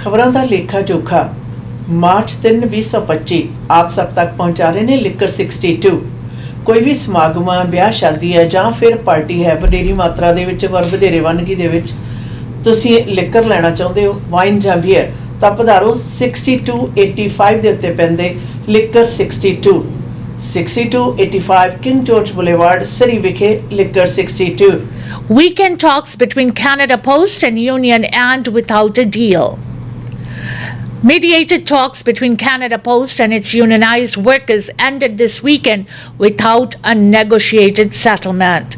खबरां दा लेखा जोखा मार्च 3 2025 आप सब तक पहुंचा रहे ने लिकर 62। कोई भी समागम ब्याह शादी है जां फिर पार्टी है वडेरी मात्रा दे विच वर वधेरे वनगी दे विच तुसीं लिकर लेना चाहुंदे हो वाइन जां बीयर तां पधारो 6285 दे उत्ते पैंदे लिकर 6285 किंग जॉर्ज बुलेवार्ड सरी विखे liquor 62। Weekend talks between Canada Post and Union end without a deal. Mediated talks between Canada Post and its unionized workers ended this weekend without a negotiated settlement.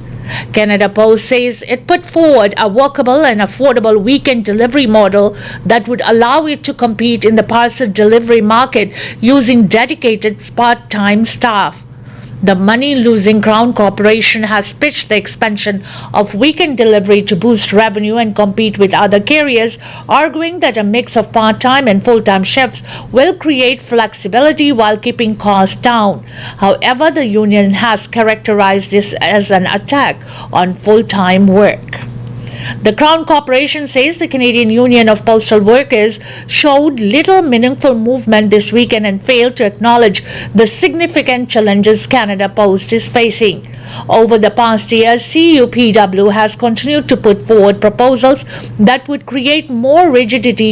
Canada Post says it put forward a workable and affordable weekend delivery model that would allow it to compete in the parcel delivery market using dedicated part-time staff. The money-losing Crown Corporation has pitched the expansion of weekend delivery to boost revenue and compete with other carriers, arguing that a mix of part-time and full-time shifts will create flexibility while keeping costs down. However, the union has characterized this as an attack on full-time work. The Crown Corporation says the Canadian Union of Postal Workers showed little meaningful movement this weekend and failed to acknowledge the significant challenges Canada Post is facing. Over the past year, CUPW has continued to put forward proposals that would create more rigidity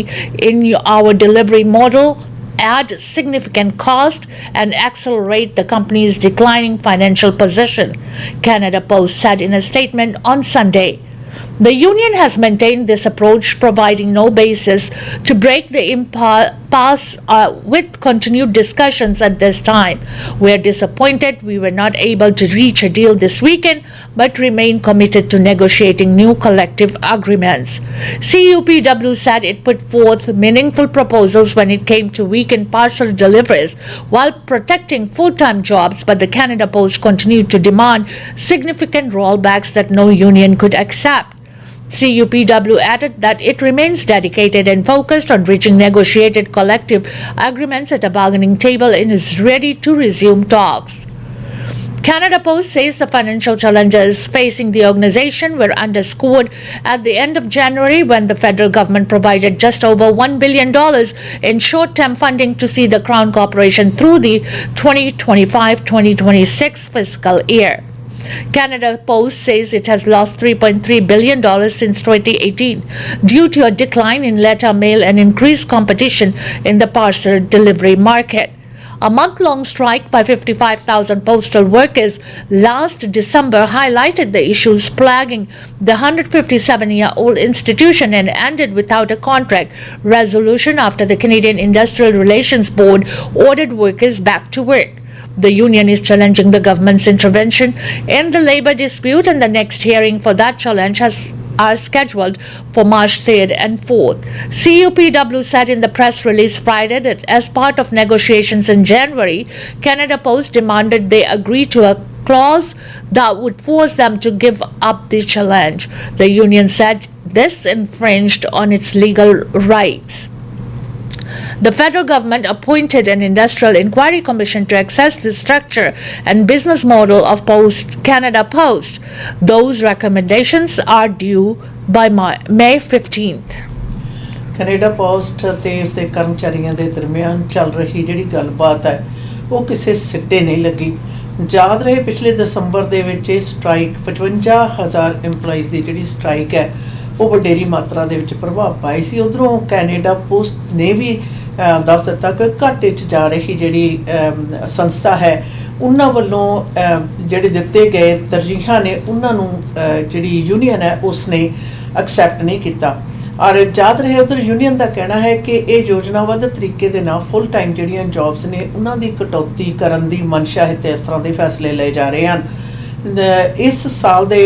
in our delivery model, add significant cost, and accelerate the company's declining financial position, Canada Post said in a statement on Sunday. The union has maintained this approach, providing no basis to break the impasse with continued discussions at this time. We are disappointed we were not able to reach a deal this weekend, but remain committed to negotiating new collective agreements. CUPW said it put forth meaningful proposals when it came to weekend parcel deliveries while protecting full-time jobs, but the Canada Post continued to demand significant rollbacks that no union could accept. CUPW added that it remains dedicated and focused on reaching negotiated collective agreements at a bargaining table and is ready to resume talks. Canada Post says the financial challenges facing the organization were underscored at the end of January when the federal government provided just over $1 billion in short-term funding to see the Crown Corporation through the 2025-2026 fiscal year. Canada Post says it has lost $3.3 billion since 2018 due to a decline in letter mail and increased competition in the parcel delivery market. A month-long strike by 55,000 postal workers last December highlighted the issues plaguing the 157-year-old institution and ended without a contract resolution after the Canadian Industrial Relations Board ordered workers back to work. The union is challenging the government's intervention in the labor dispute, and the next hearing for that challenge are scheduled for March 3rd and 4th. CUPW said in the press release Friday that as part of negotiations in January, Canada Post demanded they agree to a clause that would force them to give up the challenge. The union said this infringed on its legal rights. The federal government appointed an industrial inquiry commission to assess the structure and business model of Canada Post. Those recommendations are due by May 15th. Canada post ते इसके कर्मचारियों के दरमियान चल रही जिहड़ी गलबात है वो किसी सिट्टे नहीं लगी। याद रहे पिछले दसंबर दे विच स्ट्राइक 55,000 एम्पलॉइज़ की जिहड़ी स्ट्राइक है वो वडेरी मात्रा दे विच प्रभाव पाई सी। उधरों कैनेडा पोस्ट ने भी दस दिता कि घाटे च जा रही जिहड़ी संस्था है उन्हां वल्लों जिहड़े दिते गए तरजीहां ने उन्हां नूं जिहड़ी यूनीयन है उसने एक्सैप्ट नहीं किया। और याद रहे उधर यूनीयन का कहना है कि ये योजनाबद्ध तरीके दे नाल फुल टाइम जिहड़ियां जॉब्स ने उन्हां दी कटौती करन दी मनशा है ते इस तरह के फैसले ले जा रहे हैं। इस साल दे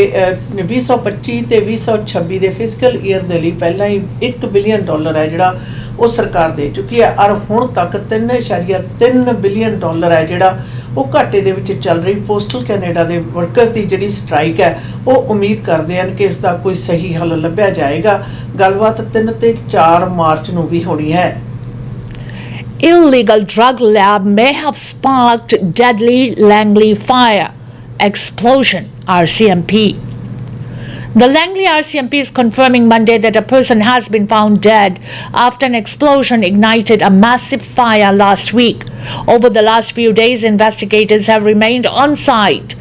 2025 ते 2026 दे फिजिकल ईयर दे लई पहला ही $1 बिलियन है जिहड़ा वो सरकार दे चुकी है और हुण तक $3.3 बिलियन है जिहड़ा वो घाटे दे विच चल रही पोस्टल कैनेडा दे वर्कर्स दी जिहड़ी स्ट्राइक है वो उम्मीद करते हैं कि इसका कोई सही हल लभ्या जाएगा। गलबात 3 ते 4 मार्च नूं भी होनी है। Illegal drug lab may have sparked deadly Langley fire explosion, RCMP. The Langley RCMP is confirming Monday that a person has been found dead after an explosion ignited a massive fire last week. Over the last few days, investigators have remained on site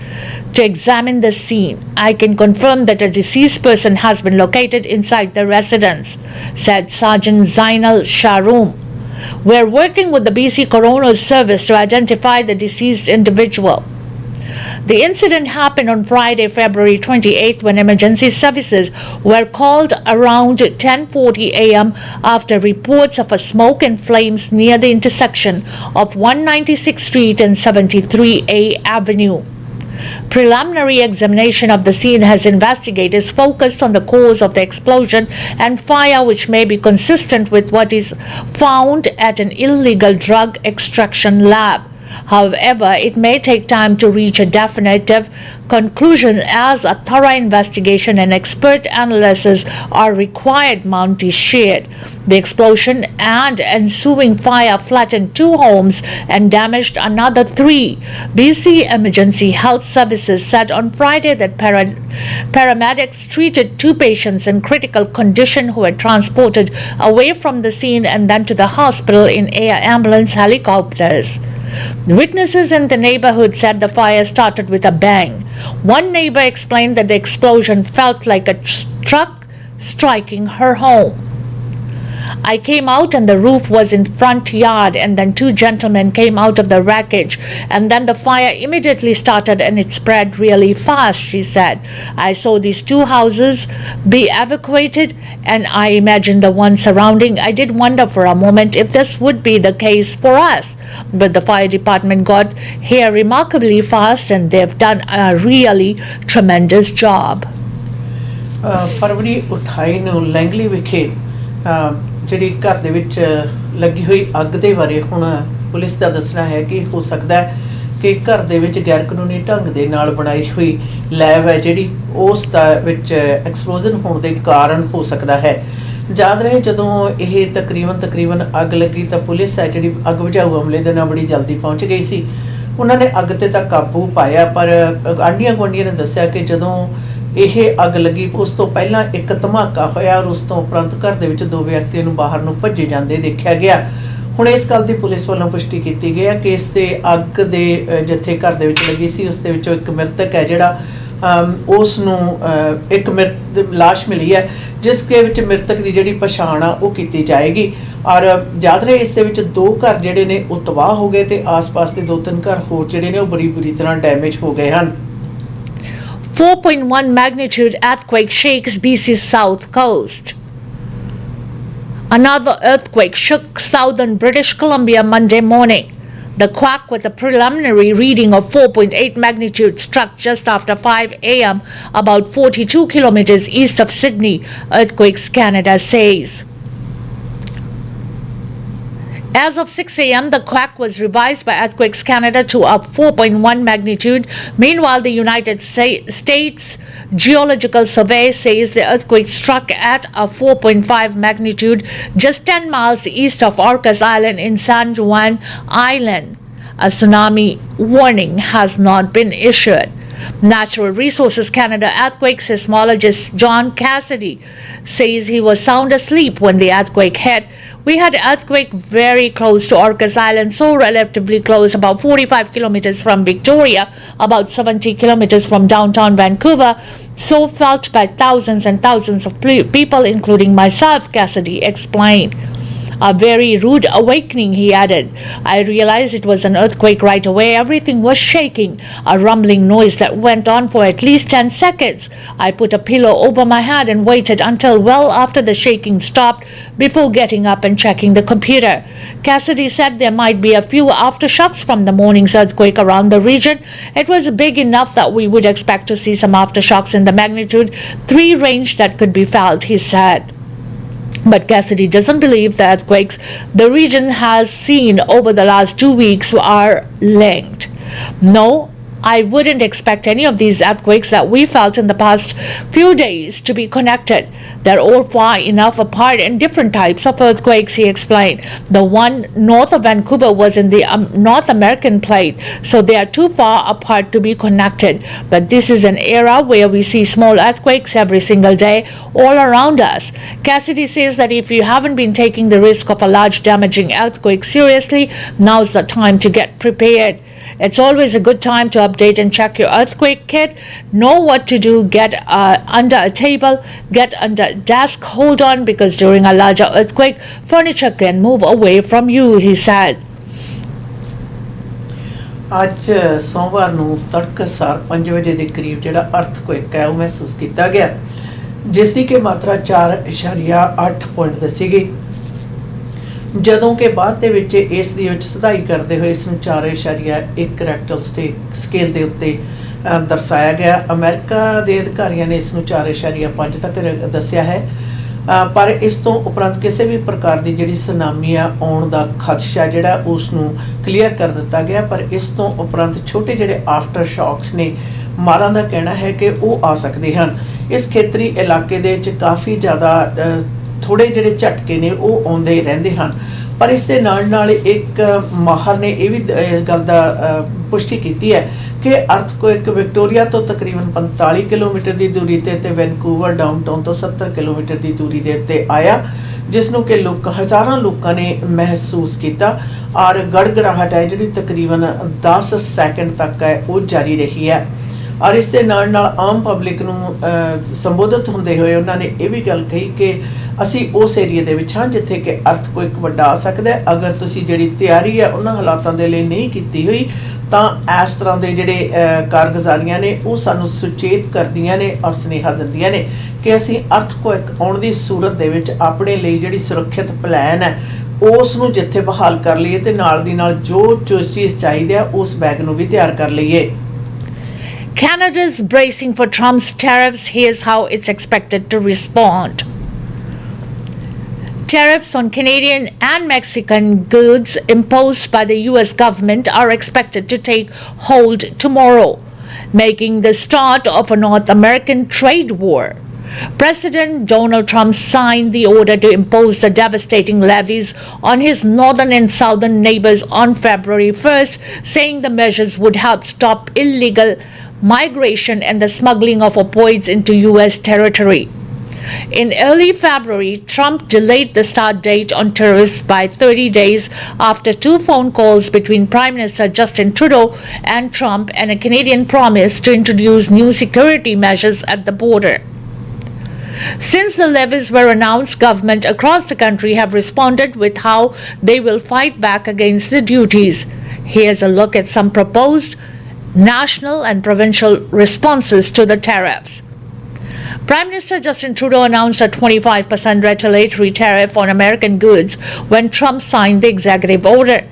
to examine the scene. I can confirm that a deceased person has been located inside the residence, said Sergeant Zainal Sharoom. We're working with the BC Coroner's Service to identify the deceased individual. The incident happened on Friday, February 28th, when emergency services were called around 10:40 a.m. after reports of a smoke and flames near the intersection of 196th Street and 73A Avenue. Preliminary examination of the scene has investigators focused on the cause of the explosion and fire, which may be consistent with what is found at an illegal drug extraction lab. However, it may take time to reach a definitive conclusion as a thorough investigation and expert analysis are required, Mounty shared. The explosion and ensuing fire flattened 2 homes and damaged another 3. BC Emergency Health Services said on Friday that paramedics treated 2 patients in critical condition who were transported away from the scene and then to the hospital in air ambulance helicopters. Witnesses in the neighborhood said the fire started with a bang. One neighbor explained that the explosion felt like a truck striking her home. I came out and the roof was in front yard, and then 2 gentlemen came out of the wreckage, and then the fire immediately started and it spread really fast, she said. I saw these 2 houses be evacuated and I imagined the one surrounding. I did wonder for a moment if this would be the case for us, but the fire department got here remarkably fast and they've done a really tremendous job. ਫਰਵਰੀ 28 ਨੂੰ Langley ਵਿਖੇ ਜਿਹੜੀ ਘਰ ਦੇ ਵਿੱਚ ਲੱਗੀ ਹੋਈ ਅੱਗ ਦੇ ਬਾਰੇ ਹੁਣ ਪੁਲਿਸ ਦਾ ਦੱਸਣਾ ਹੈ ਕਿ ਹੋ ਸਕਦਾ ਹੈ ਕਿ ਘਰ ਦੇ ਵਿੱਚ ਗੈਰ ਕਾਨੂੰਨੀ ਢੰਗ ਦੇ ਨਾਲ ਬਣਾਈ ਹੋਈ ਲੈਬ ਹੈ ਜਿਹੜੀ ਉਸ ਦਾ ਵਿੱਚ ਐਕਸਪਲੋਜ਼ਨ ਹੋਣ ਦੇ ਕਾਰਨ ਹੋ ਸਕਦਾ ਹੈ। ਯਾਦ ਰਹੇ ਜਦੋਂ ਇਹ ਤਕਰੀਬਨ ਅੱਗ ਲੱਗੀ ਤਾਂ ਪੁਲਿਸ ਹੈ ਜਿਹੜੀ ਅੱਗ ਬੁਝਾਊ ਅਮਲੇ ਦੇ ਨਾਲ ਬੜੀ ਜਲਦੀ ਪਹੁੰਚ ਗਈ ਸੀ। ਉਹਨਾਂ ਨੇ ਅੱਗ ਤੇ ਤਾਂ ਕਾਬੂ ਪਾਇਆ, ਪਰ ਆਂਢੀਆਂ ਗੁਆਂਢੀਆਂ ਨੇ ਦੱਸਿਆ ਕਿ ਜਦੋਂ ਇਹ ਅੱਗ ਲੱਗੀ ਉਸ ਤੋਂ ਪਹਿਲਾਂ ਇੱਕ ਧਮਾਕਾ ਹੋਇਆ ਔਰ ਉਸ ਤੋਂ ਉਪਰੰਤ ਘਰ ਦੇ ਵਿੱਚ 2 ਵਿਅਕਤੀਆਂ ਨੂੰ ਬਾਹਰ ਨੂੰ ਭੱਜੇ ਜਾਂਦੇ ਦੇਖਿਆ ਗਿਆ। ਹੁਣ ਇਸ ਗੱਲ ਦੀ ਪੁਲਿਸ ਵੱਲੋਂ ਪੁਸ਼ਟੀ ਕੀਤੀ ਗਈ ਹੈ ਕਿ ਇਸ ਤੇ ਅੱਗ ਦੇ ਜਿੱਥੇ ਘਰ ਦੇ ਵਿੱਚ ਲੱਗੀ ਸੀ ਉਸ ਦੇ ਵਿੱਚੋਂ ਇੱਕ ਮ੍ਰਿਤਕ ਹੈ ਜਿਹੜਾ ਉਸ ਨੂੰ ਇੱਕ ਲਾਸ਼ ਮਿਲੀ ਹੈ ਜਿਸ ਦੇ ਵਿੱਚ ਮ੍ਰਿਤਕ ਦੀ ਜਿਹੜੀ ਪਛਾਣ ਆ ਉਹ ਕੀਤੀ ਜਾਏਗੀ। ਔਰ ਯਾਦ ਰਹੇ ਇਸ ਦੇ ਵਿੱਚ 2 ਘਰ ਜਿਹੜੇ ਨੇ ਉਹ ਤਬਾਹ ਹੋ ਗਏ ਤੇ ਆਸ-ਪਾਸ ਦੇ 2-3 ਘਰ ਹੋਰ ਜਿਹੜੇ ਨੇ ਉਹ ਬੁਰੀ ਤਰ੍ਹਾਂ ਡੈਮੇਜ ਹੋ ਗਏ ਹਨ। 4.1 magnitude earthquake shakes BC's south coast. Another earthquake shook southern British Columbia Monday morning. The quake, with a preliminary reading of 4.8 magnitude, struck just after 5 a.m. about 42 kilometers east of Sydney, Earthquakes Canada says. As of 6 a.m., the quake was revised by Earthquakes Canada to a 4.1 magnitude. Meanwhile, the United States Geological Survey says the earthquake struck at a 4.5 magnitude just 10 miles east of Orcas Island in San Juan Island. A tsunami warning has not been issued. Natural Resources Canada earthquake seismologist John Cassidy says he was sound asleep when the earthquake hit. We had an earthquake very close to Orcas Island, so relatively close, about 45 kilometers from Victoria, about 70 kilometers from downtown Vancouver, so felt by thousands and thousands of people, including myself, Cassidy explained. A very rude awakening, he added. I realized it was an earthquake right away. Everything was shaking, a rumbling noise that went on for at least 10 seconds. I put a pillow over my head and waited until well after the shaking stopped before getting up and checking the computer. Cassidy said there might be a few aftershocks from the morning's earthquake around the region. It was big enough that we would expect to see some aftershocks in the magnitude 3 range that could be felt, he said. But Cassidy doesn't believe the earthquakes the region has seen over the last 2 weeks are linked. No, I wouldn't expect any of these earthquakes that we felt in the past few days to be connected. They're all far enough apart in different types of earthquakes, he explained. The one north of Vancouver was in the North American plate, so they are too far apart to be connected. But this is an era where we see small earthquakes every single day all around us. Cassidy says that if you haven't been taking the risk of a large damaging earthquake seriously, now's the time to get prepared. It's always a good time to update and check your earthquake kit. Know what to do. Get under a table, get under a desk, hold on, because during a larger earthquake, furniture can move away from you, he said. ਅੱਜ ਸੋਮਵਾਰ ਨੂੰ ਤੜਕਸਾਰ 5 ਵਜੇ ਦੇ ਕਰੀਬ ਜਿਹੜਾ ਅਰਥਕੁਇਕ ਹੈ ਉਹ ਮਹਿਸੂਸ ਕੀਤਾ ਗਿਆ, ਜਿਸ ਦੀ ਕਿ ਮਾਤਰਾ 4.8 ਪੁਆਇੰਟ ਦੱਸੀ ਗਈ, ਜਦੋਂ ਕਿ ਬਾਅਦ ਦੇ ਵਿੱਚ ਇਸ ਦੇ ਵਿੱਚ ਸੁਧਾਈ ਕਰਦੇ ਹੋਏ ਇਸ ਨੂੰ 4.1 ਰੈਕਟਲ ਸਕੇਲ ਦੇ ਉੱਤੇ ਦਰਸਾਇਆ ਗਿਆ। ਅਮਰੀਕਾ ਦੇ ਅਧਿਕਾਰੀਆਂ ਨੇ ਇਸ ਨੂੰ 4.5 ਤੱਕ ਦੱਸਿਆ ਹੈ, ਪਰ ਇਸ ਤੋਂ ਉਪਰੰਤ ਕਿਸੇ ਵੀ ਪ੍ਰਕਾਰ ਦੀ ਜਿਹੜੀ ਸੁਨਾਮੀ ਆ ਆਉਣ ਦਾ ਖਦਸ਼ਾ ਜਿਹੜਾ ਉਸ ਨੂੰ ਕਲੀਅਰ ਕਰ ਦਿੱਤਾ ਗਿਆ। ਪਰ ਇਸ ਤੋਂ ਉਪਰੰਤ ਛੋਟੇ ਜਿਹੜੇ ਆਫਟਰ ਸ਼ੌਕਸ ਨੇ, ਮਾਰਾਂ ਦਾ ਕਹਿਣਾ ਹੈ ਕਿ ਉਹ ਆ ਸਕਦੇ ਹਨ। ਇਸ ਖੇਤਰੀ ਇਲਾਕੇ ਦੇ ਵਿੱਚ ਕਾਫੀ ਜ਼ਿਆਦਾ ਥੋੜ੍ਹੇ ਜਿਹੜੇ ਝਟਕੇ ਨੇ ਉਹ ਆਉਂਦੇ ਰਹਿੰਦੇ ਹਨ। ਪਰ ਇਸ ਦੇ ਨਾਲ ਇੱਕ ਮਾਹਰ ਨੇ ਇਹ ਵੀ ਗੱਲ ਦਾ ਪੁਸ਼ਟੀ ਕੀਤੀ ਹੈ ਕਿ ਅਰਥਕੁਇਕ ਵਿਕਟੋਰੀਆ ਤੋਂ ਤਕਰੀਬਨ 45 ਕਿਲੋਮੀਟਰ ਦੀ ਦੂਰੀ ਤੇ ਵੈਨਕੂਵਰ ਡਾਊਨਟਾਊਨ ਤੋਂ 70 ਕਿਲੋਮੀਟਰ ਦੀ ਦੂਰੀ ਦੇ ਉੱਤੇ ਆਇਆ, ਜਿਸ ਨੂੰ ਕਿ ਹਜ਼ਾਰਾਂ ਲੋਕਾਂ ਨੇ ਮਹਿਸੂਸ ਕੀਤਾ। ਔਰ ਗੜਗੜਾਹਟ ਹੈ ਜਿਹੜੀ ਤਕਰੀਬਨ 10 ਸੈਕਿੰਡ ਤੱਕ ਹੈ ਉਹ ਜਾਰੀ ਰਹੀ ਹੈ। ਔਰ ਇਸ ਦੇ ਨਾਲ ਆਮ ਪਬਲਿਕ ਨੂੰ ਸੰਬੋਧਿਤ ਹੁੰਦੇ ਹੋਏ ਉਹਨਾਂ ਨੇ ਇਹ ਵੀ ਗੱਲ ਕਹੀ ਕਿ ਅਸੀਂ ਉਸ ਏਰੀਏ ਦੇ ਵਿੱਚ ਹਾਂ ਜਿੱਥੇ ਕਿ ਅਰਥਕੁਇਕ ਵੱਡਾ ਆ ਸਕਦਾ ਹੈ। ਅਗਰ ਤੁਸੀਂ ਜਿਹੜੀ ਤਿਆਰੀ ਹੈ ਉਹਨਾਂ ਹਾਲਾਤਾਂ ਦੇ ਲਈ ਨਹੀਂ ਕੀਤੀ ਹੋਈ ਤਾਂ ਇਸ ਤਰ੍ਹਾਂ ਦੇ ਜਿਹੜੇ ਕਾਰਗੁਜ਼ਾਰੀਆਂ ਨੇ ਉਹ ਸਾਨੂੰ ਸੁਚੇਤ ਕਰਦੀਆਂ ਨੇ ਔਰ ਸੁਨੇਹਾ ਦਿੰਦੀਆਂ ਨੇ ਕਿ ਅਸੀਂ ਅਰਥਕੁਇਕ ਆਉਣ ਦੀ ਸੂਰਤ ਦੇ ਵਿੱਚ ਆਪਣੇ ਲਈ ਜਿਹੜੀ ਸੁਰੱਖਿਅਤ ਪਲਾਨ ਹੈ ਉਸ ਨੂੰ ਜਿੱਥੇ ਬਹਾਲ ਕਰ ਲਈਏ ਤੇ ਨਾਲ ਦੀ ਨਾਲ ਜੋ ਚੀਜ਼ ਚਾਹੀਦੀ ਆ ਉਸ ਬੈਗ ਨੂੰ ਵੀ ਤਿਆਰ ਕਰ ਲਈਏ। Canada's bracing for Trump's tariffs. Here's how it's expected to respond. Tariffs on Canadian and Mexican goods imposed by the U.S. government are expected to take hold tomorrow, making the start of a North American trade war. President Donald Trump signed the order to impose the devastating levies on his northern and southern neighbors on February 1st, saying the measures would help stop illegal migration and the smuggling of opioids into U.S. territory. In early February, Trump delayed the start date on tariffs by 30 days after two phone calls between Prime Minister Justin Trudeau and Trump and a Canadian promise to introduce new security measures at the border. Since the levies were announced, governments across the country have responded with how they will fight back against the duties. Here's a look at some proposed national and provincial responses to the tariffs. Prime Minister Justin Trudeau announced a 25% retaliatory tariff on American goods when Trump signed the executive order.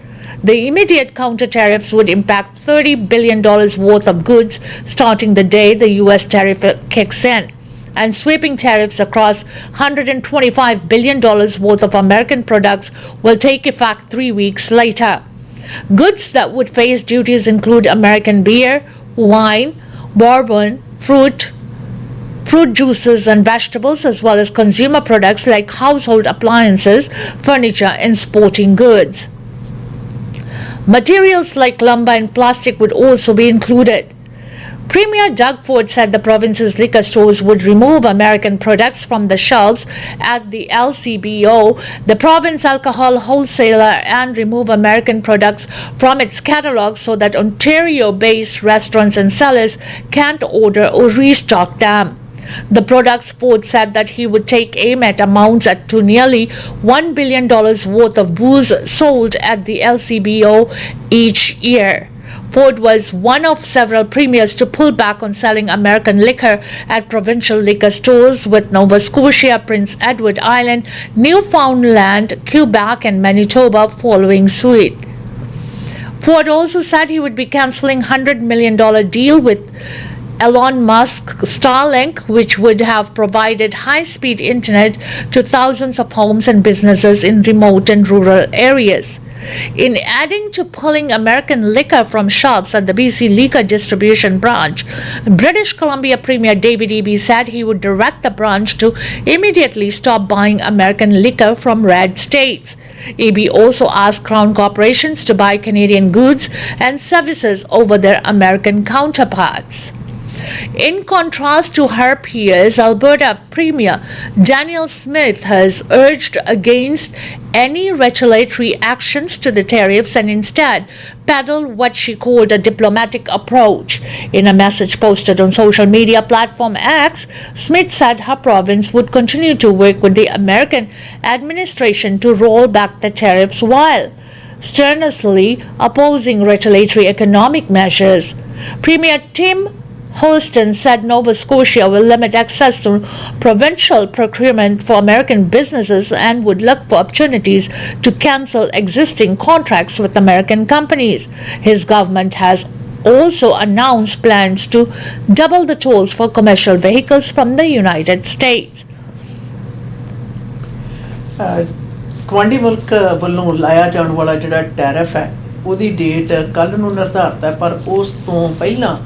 The immediate counter tariffs would impact $30 billion worth of goods starting the day the U.S. tariff kicks in, and sweeping tariffs across $125 billion worth of American products will take effect 3 weeks later. Goods that would face duties include American beer, wine, bourbon, fruit juices and vegetables, as well as consumer products like household appliances, furniture, and sporting goods. Materials like lumber and plastic would also be included. Premier Doug Ford said the province's liquor stores would remove American products from the shelves at the LCBO, the province alcohol wholesaler, and remove American products from its catalog so that Ontario-based restaurants and sellers can't order or restock them. The products Ford said that he would take aim at amounts to nearly $1 billion worth of booze sold at the LCBO each year. Ford was one of several premiers to pull back on selling American liquor at provincial liquor stores, with Nova Scotia, Prince Edward Island, Newfoundland, Quebec, and Manitoba following suit. Ford also said he would be cancelling $100 million deal with Elon Musk's Starlink, which would have provided high-speed internet to thousands of homes and businesses in remote and rural areas. In adding to pulling American liquor from shops at the BC Liquor Distribution Branch, British Columbia Premier David Eby said he would direct the branch to immediately stop buying American liquor from red states. Eby also asked Crown corporations to buy Canadian goods and services over their American counterparts. In contrast to her peers, Alberta Premier Danielle Smith has urged against any retaliatory actions to the tariffs and instead peddled what she called a diplomatic approach. In a message posted on social media platform X, Smith said her province would continue to work with the American administration to roll back the tariffs while strenuously opposing retaliatory economic measures. Premier Tim Holston said Nova Scotia will limit access to provincial procurement for American businesses and would look for opportunities to cancel existing contracts with American companies. His government has also announced plans to double the tolls for commercial vehicles from the United States. ਗਵਾਂਢੀ ਮੁਲਕ ਵੱਲੋਂ ਲਾਇਆ ਜਾਣ ਵਾਲਾ ਜਿਹੜਾ tariff ਹੈ ਉਹਦੀ date ਕੱਲ੍ਹ ਨੂੰ ਨਿਰਧਾਰਤ ਹੈ, ਪਰ ਉਸ ਤੋਂ ਪਹਿਲਾਂ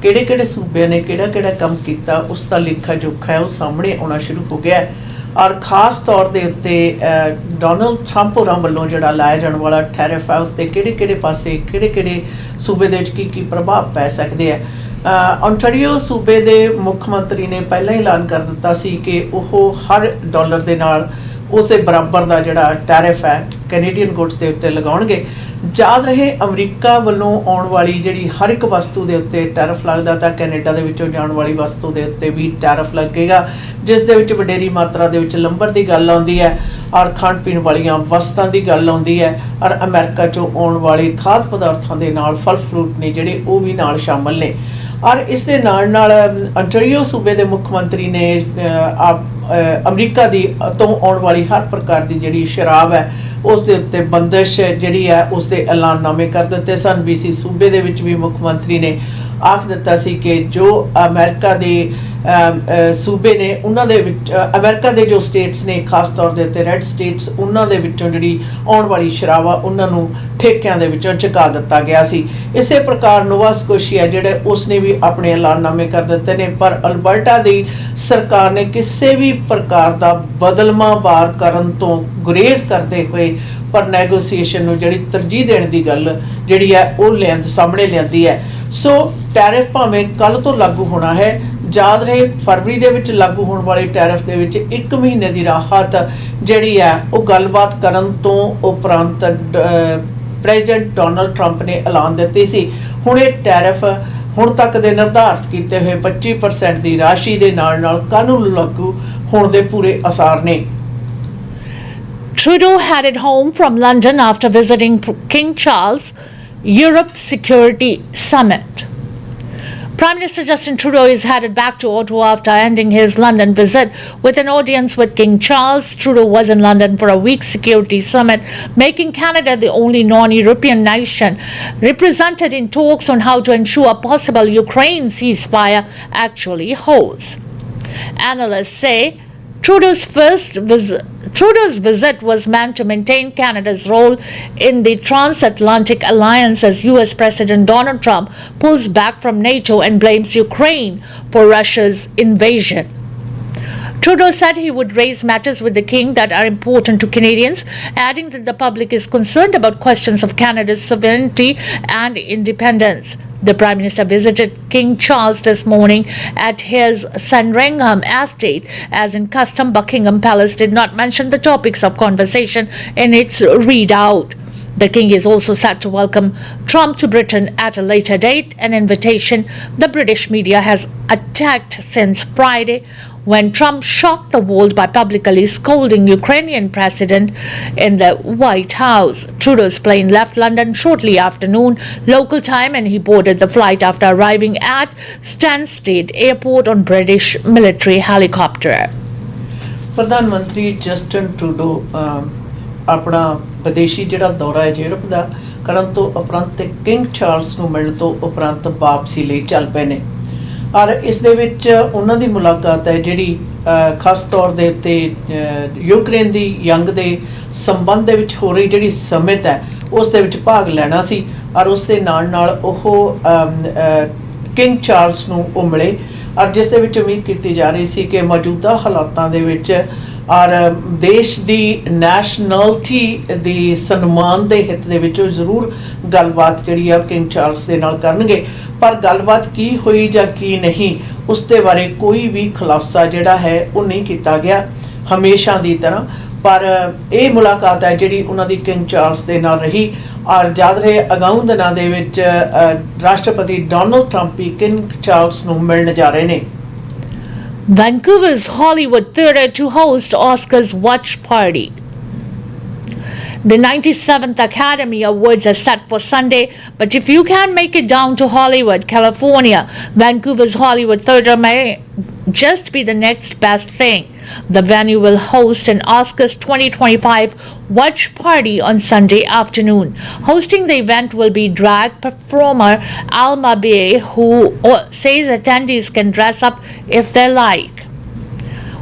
ਕਿਹੜੇ ਸੂਬਿਆਂ ਨੇ ਕਿਹੜਾ ਕੰਮ ਕੀਤਾ ਉਸ ਦਾ ਲੇਖਾ ਜੋਖਾ ਹੈ ਉਹ ਸਾਹਮਣੇ ਆਉਣਾ ਸ਼ੁਰੂ ਹੋ ਗਿਆ ਹੈ। ਔਰ ਖਾਸ ਤੌਰ ਦੇ ਉੱਤੇ ਡੋਨਲਡ ਟਰੰਪ ਹੋਰਾਂ ਵੱਲੋਂ ਜਿਹੜਾ ਲਾਇਆ ਜਾਣ ਵਾਲਾ ਟੈਰਿਫ ਹੈ ਉਸ 'ਤੇ ਕਿਹੜੇ ਪਾਸੇ ਕਿਹੜੇ ਸੂਬੇ ਦੇ ਵਿੱਚ ਕੀ ਪ੍ਰਭਾਵ ਪੈ ਸਕਦੇ ਹੈ। ਓਨਟਾਰੀਓ ਸੂਬੇ ਦੇ ਮੁੱਖ ਮੰਤਰੀ ਨੇ ਪਹਿਲਾਂ ਹੀ ਐਲਾਨ ਕਰ ਦਿੱਤਾ ਸੀ ਕਿ ਉਹ ਹਰ ਡਾਲਰ ਦੇ ਨਾਲ ਉਸੇ ਬਰਾਬਰ ਦਾ ਜਿਹੜਾ ਟੈਰਿਫ ਹੈ ਕੈਨੇਡੀਅਨ ਗੁੱਡਸ ਦੇ ਉੱਤੇ ਲਗਾਉਣਗੇ। ਯਾਦ ਰਹੇ ਅਮਰੀਕਾ ਵੱਲੋਂ ਆਉਣ ਵਾਲੀ ਜਿਹੜੀ ਹਰ ਇੱਕ ਵਸਤੂ ਦੇ ਉੱਤੇ ਟੈਰਿਫ ਲੱਗਦਾ ਤਾਂ ਕੈਨੇਡਾ ਦੇ ਵਿੱਚੋਂ ਜਾਣ ਵਾਲੀ ਵਸਤੂ ਦੇ ਉੱਤੇ ਵੀ ਟੈਰਿਫ ਲੱਗੇਗਾ, ਜਿਸ ਦੇ ਵਿੱਚ ਵਡੇਰੀ ਮਾਤਰਾ ਦੇ ਵਿੱਚ ਲੰਬਰ ਦੀ ਗੱਲ ਆਉਂਦੀ ਹੈ ਔਰ ਖਾਣ ਪੀਣ ਵਾਲੀਆਂ ਵਸਤਾਂ ਦੀ ਗੱਲ ਆਉਂਦੀ ਹੈ ਔਰ ਅਮਰੀਕਾ 'ਚੋਂ ਆਉਣ ਵਾਲੇ ਖਾਦ ਪਦਾਰਥਾਂ ਦੇ ਨਾਲ ਫਲ ਫਰੂਟ ਨੇ ਜਿਹੜੇ ਉਹ ਵੀ ਨਾਲ ਸ਼ਾਮਲ ਨੇ। ਔਰ ਇਸ ਦੇ ਨਾਲ ਅੰਟਾਰੀਓ ਸੂਬੇ ਦੇ ਮੁੱਖ ਮੰਤਰੀ ਨੇ ਅਮਰੀਕਾ ਦੀ ਤੋਂ ਆਉਣ ਵਾਲੀ ਹਰ ਪ੍ਰਕਾਰ ਦੀ ਜਿਹੜੀ ਸ਼ਰਾਬ ਹੈ ਉਸ ਦੇ ਉੱਤੇ ਬੰਦਿਸ਼ ਜਿਹੜੀ ਹੈ ਉਸ ਦੇ ਐਲਾਨਨਾਮੇ ਕਰ ਦਿੱਤੇ ਸਨ। BC ਸੂਬੇ ਦੇ ਵਿੱਚ ਵੀ ਮੁੱਖ ਮੰਤਰੀ ਨੇ ਆਖ ਦਿੱਤਾ ਸੀ ਕਿ ਜੋ ਅਮਰੀਕਾ ਦੇ ਸੂਬੇ ਨੇ ਉਹਨਾਂ ਦੇ ਵਿੱਚ ਅਮਰੀਕਾ ਦੇ ਜੋ ਸਟੇਟਸ ਨੇ ਖਾਸ ਤੌਰ ਦੇ ਉੱਤੇ ਰੈੱਡ ਸਟੇਟਸ ਉਹਨਾਂ ਦੇ ਵਿੱਚੋਂ ਜਿਹੜੀ ਆਉਣ ਵਾਲੀ ਸ਼ਰਾਬ ਆ ਉਹਨਾਂ ਨੂੰ ਠੇਕਿਆਂ ਦੇ ਵਿੱਚੋਂ ਚੁਕਾ ਦਿੱਤਾ ਗਿਆ ਸੀ। ਇਸੇ ਪ੍ਰਕਾਰ ਨੋਵਾ ਸਕੋਸ਼ੀਆ ਜਿਹੜੇ ਉਸਨੇ ਵੀ ਆਪਣੇ ਐਲਾਨਨਾਮੇ ਕਰ ਦਿੱਤੇ ਨੇ, ਪਰ ਅਲਬਰਟਾ ਦੀ ਸਰਕਾਰ ਨੇ ਕਿਸੇ ਵੀ ਪ੍ਰਕਾਰ ਦਾ ਬਦਲਵਾਂ ਕਰਨ ਤੋਂ ਗੁਰੇਜ਼ ਕਰਦੇ ਹੋਏ ਪਰ ਨੈਗੋਸੀਏਸ਼ਨ ਨੂੰ ਜਿਹੜੀ ਤਰਜੀਹ ਦੇਣ ਦੀ ਗੱਲ ਜਿਹੜੀ ਹੈ ਉਹ ਸਾਹਮਣੇ ਲਿਆਂਦੀ ਹੈ। ਸੋ ਟੈਰਿਫ ਭਾਵੇਂ ਕੱਲ੍ਹ ਤੋਂ ਲਾਗੂ ਹੋਣਾ ਹੈ, ਯਾਦ ਰਹੇ ਫਰਵਰੀ ਦੇ ਵਿੱਚ ਲਾਗੂ ਹੋਣ ਵਾਲੇ ਟੈਰਿਫ ਦੇ ਵਿੱਚ 1 ਮਹੀਨੇ ਦੀ ਰਾਹਤ ਜਿਹੜੀ ਹੈ ਉਹ ਗੱਲਬਾਤ ਕਰਨ ਤੋਂ ਉਪਰੰਤ ਪ੍ਰੈਜ਼ੀਡੈਂਟ ਡੋਨਲਡ ਟਰੰਪ ਨੇ ਐਲਾਨ ਦਿੱਤੀ ਸੀ। ਹੁਣ ਇਹ ਟੈਰਿਫ ਹੁਣ ਤੱਕ ਦੇ ਨਿਰਧਾਰਿਤ ਕੀਤੇ ਹੋਏ 25% ਦੀ ਰਾਸ਼ੀ ਦੇ ਨਾਲ ਕੱਲ੍ਹ ਨੂੰ ਲਾਗੂ ਹੋਣ ਦੇ ਪੂਰੇ ਅਸਾਰ ਨੇ। Trudeau headed home from London after visiting King Charles Europe Security Summit. Prime Minister Justin Trudeau is headed back to Ottawa after ending his London visit with an audience with King Charles. Trudeau was in London for a week's security summit, making Canada the only non-European nation represented in talks on how to ensure a possible Ukraine ceasefire actually holds. Analysts say Trudeau's visit was meant to maintain Canada's role in the transatlantic alliance as US President Donald Trump pulls back from NATO and blames Ukraine for Russia's invasion. Trudeau said he would raise matters with the King that are important to Canadians, adding that the public is concerned about questions of Canada's sovereignty and independence. The Prime Minister visited King Charles this morning at his Sandringham estate. As in custom, Buckingham Palace did not mention the topics of conversation in its readout. The King is also set to welcome Trump to Britain at a later date, an invitation the British media has attacked since Friday, when Trump shocked the world by publicly scolding Ukrainian president in the White House. Trudeau's plane left London shortly after noon local time, and he boarded the flight after arriving at Stansted Airport on British military helicopter. ਪ੍ਰਧਾਨ ਮੰਤਰੀ Justin Trudeau ਆਪਣਾ ਵਿਦੇਸ਼ੀ ਜਿਹੜਾ ਦੌਰਾ ਹੈ Europe ਦਾ ਕਰਨ ਤੋਂ ਉਪਰੰਤ ਕਿੰਗ ਚਾਰਲਸ ਨੂੰ ਮਿਲਣ ਤੋਂ ਉਪਰੰਤ ਵਾਪਸੀ ਲਈ ਚੱਲ ਪਏ ਨੇ। ਔਰ ਇਸ ਦੇ ਵਿੱਚ ਉਹਨਾਂ ਦੀ ਮੁਲਾਕਾਤ ਹੈ ਜਿਹੜੀ ਖਾਸ ਤੌਰ ਦੇ ਉੱਤੇ ਯੂਕਰੇਨ ਦੀ ਜੰਗ ਦੇ ਸੰਬੰਧ ਦੇ ਵਿੱਚ ਹੋ ਰਹੀ ਜਿਹੜੀ ਸਮਿਟ ਹੈ ਉਸ ਦੇ ਵਿੱਚ ਭਾਗ ਲੈਣਾ ਸੀ ਔਰ ਉਸ ਦੇ ਨਾਲ ਉਹ ਕਿੰਗ ਚਾਰਲਸ ਨੂੰ ਉਹ ਮਿਲੇ ਔਰ ਜਿਸ ਦੇ ਵਿੱਚ ਉਮੀਦ ਕੀਤੀ ਜਾ ਰਹੀ ਸੀ ਕਿ ਮੌਜੂਦਾ ਹਾਲਾਤਾਂ ਦੇ ਵਿੱਚ ਔਰ ਦੇਸ਼ ਦੀ ਨੈਸ਼ਨਲਟੀ ਦੀ ਸਨਮਾਨ ਦੇ ਹਿੱਤ ਦੇ ਵਿੱਚ ਜ਼ਰੂਰ ਗੱਲਬਾਤ ਜਿਹੜੀ ਆ ਕਿੰਗ ਚਾਰਲਸ ਦੇ ਨਾਲ ਕਰਨਗੇ ਪਰ ਗੱਲਬਾਤ ਕੀ ਹੋਈ ਜਾਂ ਕੀ ਨਹੀਂ ਉਸ ਦੇ ਬਾਰੇ ਕੋਈ ਵੀ ਖੁਲਾਸਾ ਜਿਹੜਾ ਹੈ ਉਹ ਨਹੀਂ ਕੀਤਾ ਗਿਆ ਹਮੇਸ਼ਾ ਦੀ ਤਰ੍ਹਾਂ ਪਰ ਇਹ ਮੁਲਾਕਾਤ ਹੈ ਜਿਹੜੀ ਉਹਨਾਂ ਦੀ ਕਿੰਗ ਚਾਰਲਸ ਦੇ ਨਾਲ ਰਹੀ ਔਰ ਯਾਦ ਰਹੇ ਅਗਾਊਂ ਦਿਨਾਂ ਦੇ ਵਿੱਚ ਰਾਸ਼ਟਰਪਤੀ ਡੋਨਲਡ ਟਰੰਪ ਵੀ ਕਿੰਗ ਚਾਰਲਸ ਨੂੰ ਮਿਲਣ ਜਾ ਰਹੇ ਨੇ Vancouver's Hollywood Theatre to host Oscars watch party. The 97th Academy Awards are set for Sunday, but if you can't make it down to Hollywood, California, Vancouver's Hollywood Theatre may just be the next best thing. The venue will host an Oscars 2025 watch party on Sunday afternoon. Hosting the event will be drag performer Alma Bay, who says attendees can dress up if they like.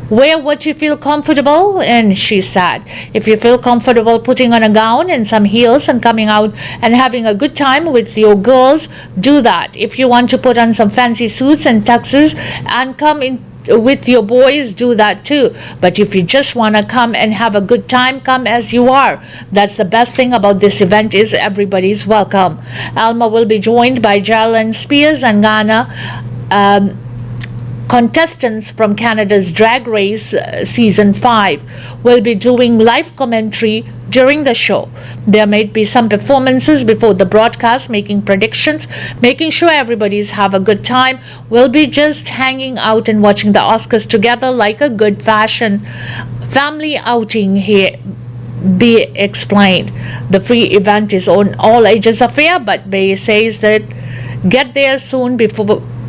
Wear what you feel comfortable in, she said. If you feel comfortable putting on a gown and some heels and coming out and having a good time with your girls, do that. If you want to put on some fancy suits and tuxes and come in with your boys, do that too. But if you just want to come and have a good time, come as you are. That's the best thing about this event is everybody's welcome. Alma will be joined by Jalen Spears and Ghana contestants from Canada's Drag Race Season 5 will be doing live commentary during the show. There may be some performances before the broadcast, making predictions, making sure everybody's have a good time. We'll be just hanging out and watching the Oscars together like a good fashion family outing here. Be explained. The free event is on all ages affair, but Bay says that get there soon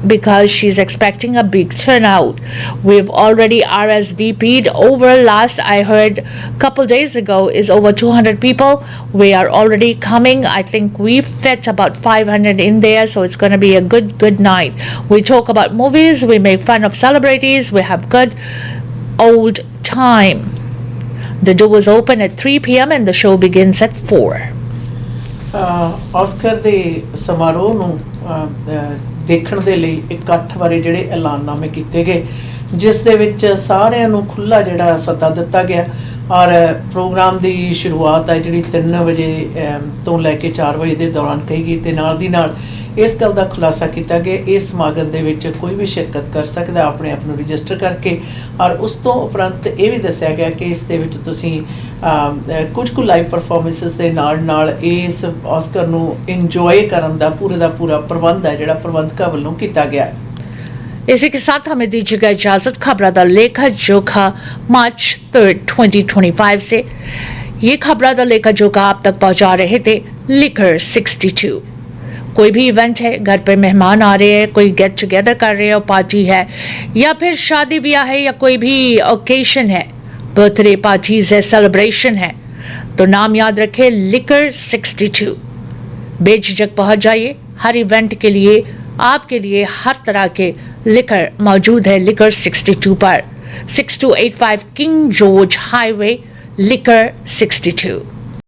because she's expecting a big turnout. We've already RSVP'd over last I heard couple days ago is over 200 people. We are already coming. I think we fit about 500 in there, so it's going to be a good night. We talk about movies, we make fun of celebrities, we have good old time. The doors open at 3 p.m. and the show begins at 4. Oscar ਦੇ ਸਮਾਰੋਹ ਨੂੰ ਦੇਖਣ ਦੇ ਲਈ ਇਕੱਠ ਬਾਰੇ ਜਿਹੜੇ ਐਲਾਨਨਾਮੇ ਕੀਤੇ ਗਏ ਜਿਸ ਦੇ ਵਿੱਚ ਸਾਰਿਆਂ ਨੂੰ ਖੁੱਲ੍ਹਾ ਜਿਹੜਾ ਸੱਦਾ ਦਿੱਤਾ ਗਿਆ ਔਰ ਪ੍ਰੋਗਰਾਮ ਦੀ ਸ਼ੁਰੂਆਤ ਹੈ ਜਿਹੜੀ 3 ਵਜੇ ਤੋਂ ਲੈ ਕੇ 4 ਵਜੇ ਦੇ ਦੌਰਾਨ ਕਹੀ ਗਈ ਤੇ ਨਾਲ ਦੀ ਨਾਲ ਇਸ ਗੱਲ ਦਾ ਖੁਲਾਸਾ ਕੀਤਾ ਗਿਆ ਇਸ ਸਮਾਗਮ ਦੇ ਵਿੱਚ ਕੋਈ ਵੀ ਸ਼ਿਰਕਤ ਕਰ ਸਕਦਾ ਆਪਣੇ ਆਪ ਨੂੰ ਰਜਿਸਟਰ ਕਰਕੇ ਔਰ ਉਸ ਤੋਂ ਉਪਰੰਤ ਇਹ ਵੀ ਦੱਸਿਆ ਗਿਆ ਕਿ ਇਸ ਦੇ ਵਿੱਚ ਤੁਸੀਂ ਕੁਝ ਕੁ ਲਾਈਵ ਪਰਫਾਰਮੈਂਸਿਸ ਦੇ ਨਾਲ ਇਸ ਆਸਕਰ ਨੂੰ ਇੰਜੋਏ ਕਰਨ ਦਾ ਪੂਰਾ ਪ੍ਰਬੰਧ ਹੈ ਜਿਹੜਾ ਪ੍ਰਬੰਧਕਾਂ ਵੱਲੋਂ ਕੀਤਾ ਗਿਆ इसी के साथ हमें दीजिएगा इजाजत खबरा दा लेखा जोखा मार्च 3rd 2025 से ये खबरा दा लेखा जोखा आप तक पहुंचा रहे थे लिकर 62 कोई भी इवेंट है घर पे मेहमान आ रहे हैं कोई गेट टुगेदर कर रहे हो पार्टी है या फिर शादी ब्याह है या कोई भी ओकेशन है बर्थडे पार्टीज है सेलिब्रेशन है तो नाम याद रखें लिकर 62 बेझिझक पहुंच जाइए हर इवेंट के लिए आपके लिए हर तरह के लिकर मौजूद है लिकर 62 पर 6285 किंग जॉर्ज हाईवे लिकर 62